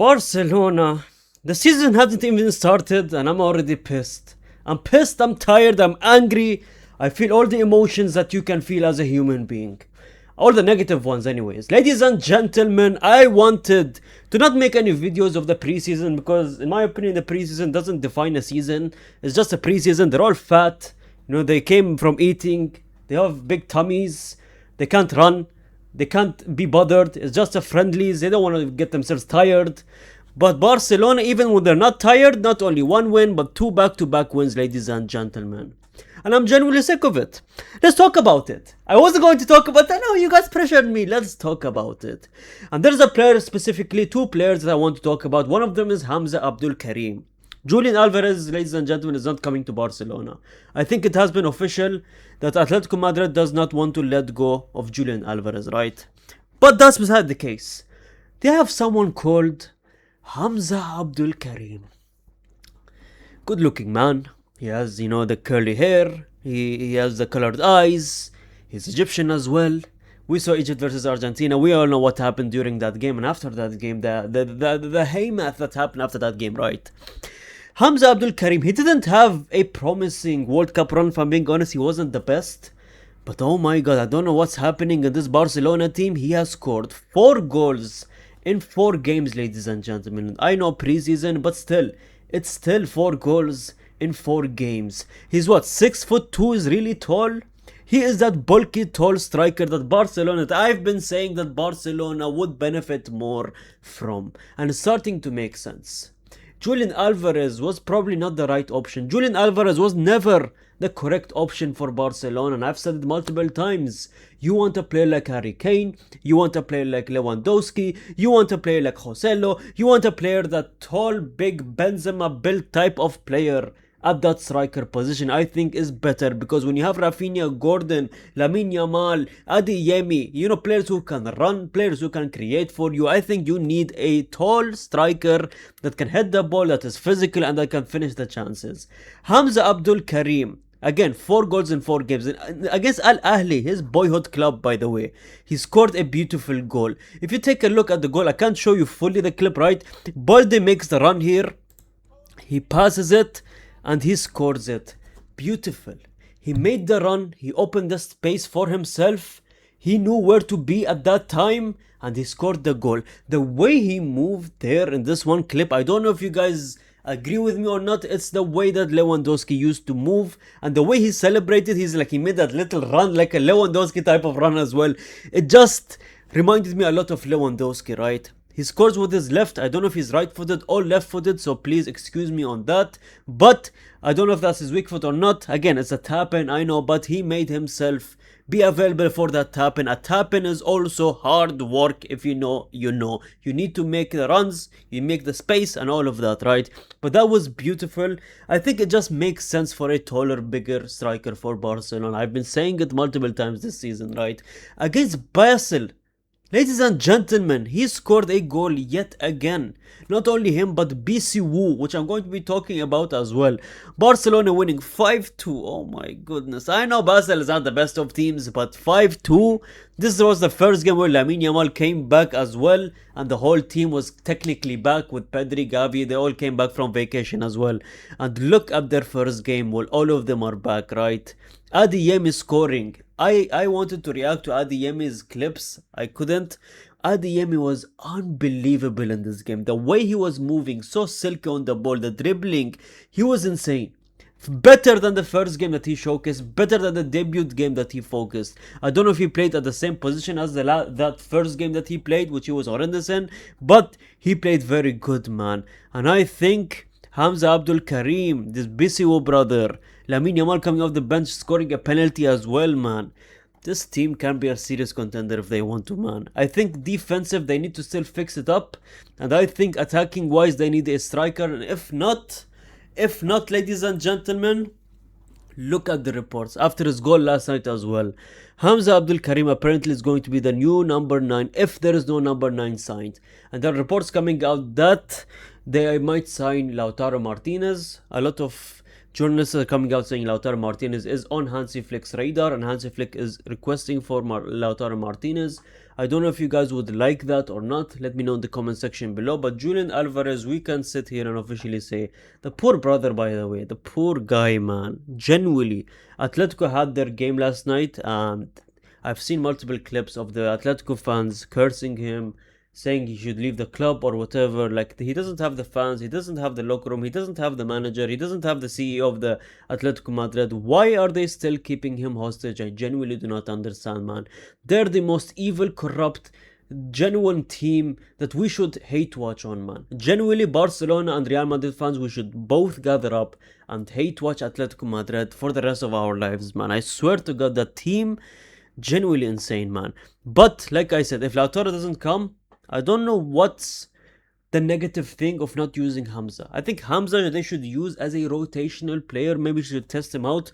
Barcelona. The season hasn't even started and I'm already pissed. I'm pissed, I'm tired, I'm angry. I feel all the emotions that you can feel as a human being. All the negative ones anyways. Ladies and gentlemen, I wanted to not make any videos of the preseason because in my opinion the preseason doesn't define a season. It's just a preseason. They're all fat. They came from eating. They have big tummies. They can't run. They can't be bothered. It's just a friendlies. They don't want to get themselves tired. But Barcelona, even when they're not tired, not only one win, but two back-to-back wins, ladies and gentlemen. And I'm genuinely sick of it. Let's talk about it. I wasn't going to talk about that. No, you guys pressured me. Let's talk about it. And there's a player specifically, two players that I want to talk about. One of them is Hamza Abdul Karim. Julian Alvarez, ladies and gentlemen, is not coming to Barcelona. I think it has been official that Atletico Madrid does not want to let go of Julian Alvarez, right? But that's beside the case. They have someone called Hamza Abdul Karim. Good looking man. He has, the curly hair. He has the colored eyes. He's Egyptian as well. We saw Egypt versus Argentina. We all know what happened during that game and after that game. The haymath that happened after that game, right? Hamza Abdul Karim, he didn't have a promising World Cup run, if I'm being honest. He wasn't the best. But oh my god, I don't know what's happening in this Barcelona team. He has scored 4 goals in 4 games, ladies and gentlemen. I know preseason, but still, it's still 4 goals in 4 games. He's what, 6'2", is really tall? He is that bulky, tall striker that I've been saying that Barcelona would benefit more from. And it's starting to make sense. Julian Alvarez was probably not the right option. Julian Alvarez was never the correct option for Barcelona, and I've said it multiple times. You want a player like Harry Kane, you want a player like Lewandowski, you want a player like Joselo, you want a player that tall, big Benzema built type of player at that striker position. I think is better because when you have Rafinha, Gordon, Lamine Yamal, Adeyemi, players who can run, players who can create for you, I think you need a tall striker that can head the ball, that is physical and that can finish the chances. Hamza Abdul Karim, again, 4 goals in 4 games against Ahly, his boyhood club, by the way. He scored a beautiful goal. If you take a look at the goal, I can't show you fully the clip, right? Balde makes the run here. He passes it and he scores it. Beautiful. He made the run. He opened the space for himself. He knew where to be at that time and he scored the goal. The way he moved there in this one clip, I don't know if you guys agree with me or not. It's the way that Lewandowski used to move and the way he celebrated. He made that little run like a Lewandowski type of run as well. It just reminded me a lot of Lewandowski, right? He scores with his left. I don't know if he's right-footed or left-footed, so please excuse me on that. But I don't know if that's his weak foot or not. Again, it's a tap-in, I know, but he made himself be available for that tap-in. A tap-in is also hard work. If you know, you know. You need to make the runs, you make the space and all of that, right? But that was beautiful. I think it just makes sense for a taller, bigger striker for Barcelona. I've been saying it multiple times this season, right? Against Basel, ladies and gentlemen, he scored a goal yet again. Not only him, but Bisu, which I'm going to be talking about as well. Barcelona winning 5-2. Oh my goodness. I know Basel is not the best of teams, but 5-2. This was the first game where Lamine Yamal came back as well. And the whole team was technically back with Pedri, Gavi. They all came back from vacation as well. And look at their first game. Well, all of them are back, right? Adeyemi scoring. I wanted to react to Adeyemi's clips. I couldn't. Adeyemi was unbelievable in this game. The way he was moving, so silky on the ball, the dribbling, he was insane. Better than the first game that he showcased, better than the debut game that he focused. I don't know if he played at the same position as that first game that he played, which he was horrendous in, but he played very good, man. And I think Hamza Abdul Karim, this Bisu brother, Lamine Yamal coming off the bench scoring a penalty as well, man. This team can be a serious contender if they want to, man. I think defensive, they need to still fix it up. And I think attacking wise, they need a striker. And if not, ladies and gentlemen, look at the reports after his goal last night as well. Hamza Abdul Karim apparently is going to be the new number 9 if there is no number 9 signed. And there are reports coming out that they might sign Lautaro Martinez. A lot of Journalists are coming out saying Lautaro Martinez is on Hansi Flick's radar and Hansi Flick is requesting for Lautaro Martinez. I don't know if you guys would like that or not. Let me know in the comment section below. But Julian Alvarez, we can sit here and officially say, the poor brother, by the way, the poor guy, man. Genuinely. Atletico had their game last night and I've seen multiple clips of the Atletico fans cursing him, saying he should leave the club or whatever. Like, he doesn't have the fans, he doesn't have the locker room, he doesn't have the manager, he doesn't have the CEO of the Atletico Madrid. Why are they still keeping him hostage? I genuinely do not understand, man. They're the most evil, corrupt, genuine team that we should hate watch on, man. Genuinely, Barcelona and Real Madrid fans, we should both gather up and hate watch Atletico Madrid for the rest of our lives, man. I swear to God, that team, genuinely insane, man. But like I said, if Lautaro doesn't come, I don't know what's the negative thing of not using Hamza. I think Hamza they should use as a rotational player. Maybe should test him out.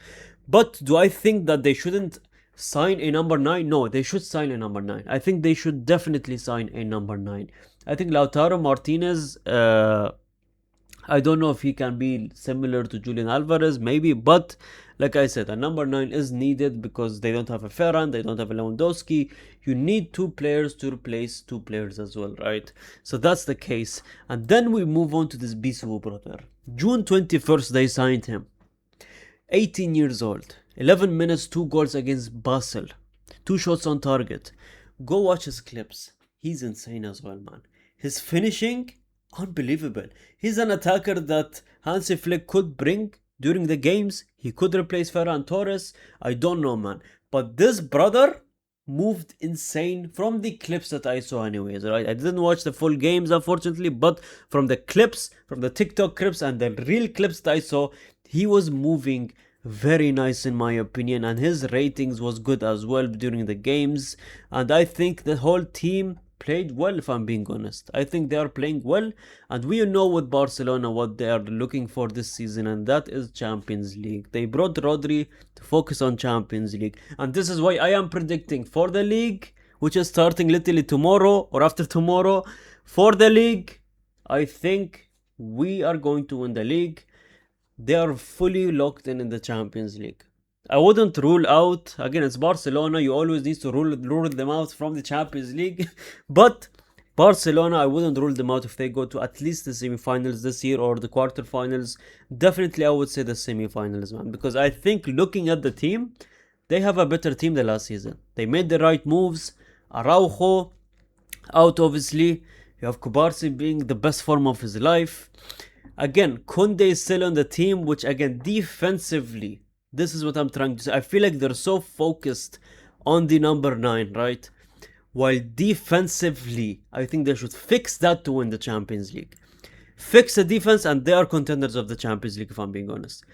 But do I think that they shouldn't sign a number 9? No, they should sign a number 9. I think they should definitely sign a number 9. I think Lautaro Martinez, I don't know if he can be similar to Julian Alvarez, maybe, but like I said, a number 9 is needed because they don't have a Ferran, they don't have a Lewandowski. You need 2 players to replace 2 players as well, right? So that's the case. And then we move on to this Bisu brother. June 21st, they signed him. 18 years old, 11 minutes, 2 goals against Basel, 2 shots on target. Go watch his clips. He's insane as well, man. His finishing, unbelievable. He's an attacker that Hansi Flick could bring during the games. He could replace Ferran Torres. I don't know, man. But this brother moved insane from the clips that I saw anyways, right? I didn't watch the full games, unfortunately, but from the clips, from the TikTok clips and the real clips that I saw, he was moving very nice in my opinion, and his ratings was good as well during the games. And I think the whole team played well, if I'm being honest. I think they are playing well, and we know with Barcelona what they are looking for this season, and that is Champions League. They brought Rodri to focus on Champions League, and this is why I am predicting for the league, which is starting literally tomorrow or after tomorrow. For the league, I think we are going to win the league. They are fully locked in the Champions League. I wouldn't rule out, again, it's Barcelona, you always need to rule them out from the Champions League, but Barcelona, I wouldn't rule them out if they go to at least the semi-finals this year or the quarter-finals. Definitely I would say the semi-finals, man, because I think looking at the team, they have a better team than last season. They made the right moves. Araujo out, obviously. You have Kubarsi being the best form of his life. Again, Kunde is still on the team, which again, defensively, this is what I'm trying to say. I feel like they're so focused on the number 9, right? While defensively, I think they should fix that to win the Champions League. Fix the defense and they are contenders of the Champions League, if I'm being honest.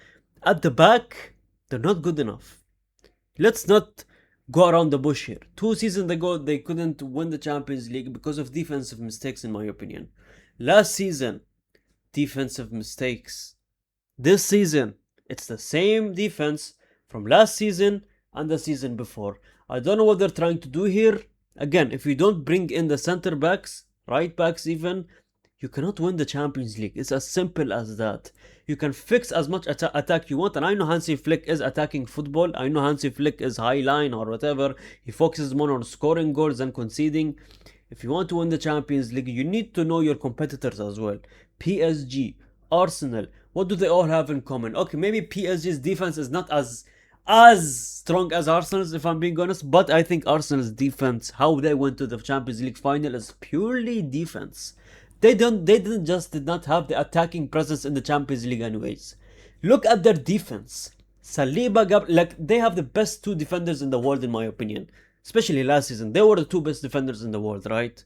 At the back, they're not good enough. Let's not go around the bush here. 2 seasons ago, they couldn't win the Champions League because of defensive mistakes, in my opinion. Last season, defensive mistakes. This season, it's the same defense from last season and the season before. I don't know what they're trying to do here. Again, if you don't bring in the center backs, right backs even, you cannot win the Champions League. It's as simple as that. You can fix as much attack you want, and I know Hansi Flick is attacking football. I know Hansi Flick is high line or whatever. He focuses more on scoring goals than conceding. If you want to win the Champions League, you need to know your competitors as well. PSG, Arsenal, what do they all have in common? Okay, maybe PSG's defense is not as strong as Arsenal's, if I'm being honest, but I think Arsenal's defense, how they went to the Champions League final, is purely defense. They did not have the attacking presence in the Champions League anyways. Look at their defense. Saliba, like, they have the best 2 defenders in the world, in my opinion. Especially last season, they were the 2 best defenders in the world, right?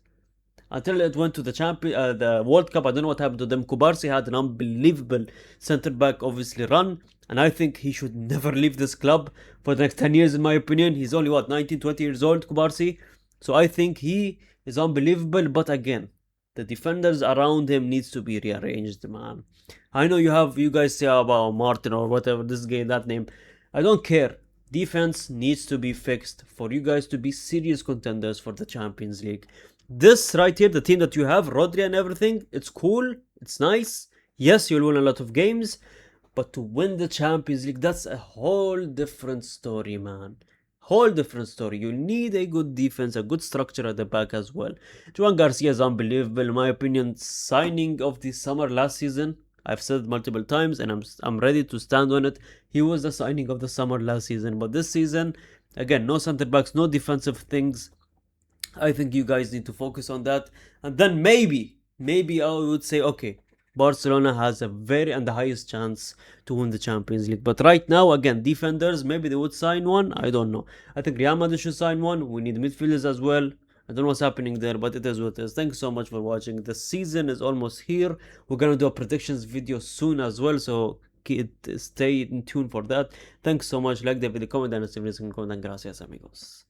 Until it went to the World Cup, I don't know what happened to them. Kubarsi had an unbelievable centre-back, obviously, run. And I think he should never leave this club for the next 10 years, in my opinion. He's only, 19, 20 years old, Kubarsi. So I think he is unbelievable. But again, the defenders around him needs to be rearranged, man. I know you guys say about Martin or whatever, this game, that name. I don't care. Defense needs to be fixed for you guys to be serious contenders for the Champions League. This right here, the team that you have, Rodri and everything, it's cool, it's nice. Yes, you'll win a lot of games, But to win the Champions League, that's a whole different story, man. Whole different story. You need a good defense, a good structure at the back as well. Juan Garcia is unbelievable. In my opinion, signing of the summer last season, I've said it multiple times and I'm ready to stand on it. He was the signing of the summer last season. But this season, again, no center backs, no defensive things. I think you guys need to focus on that. And then maybe I would say, okay, Barcelona has a very and the highest chance to win the Champions League. But right now, again, defenders, maybe they would sign one. I don't know. I think Real Madrid should sign one. We need midfielders as well. I don't know what's happening there, but it is what it is. Thanks so much for watching. The season is almost here. We're gonna do a predictions video soon as well, so stay in tune for that. Thanks so much. Like the video, comment, and comment, and gracias, amigos.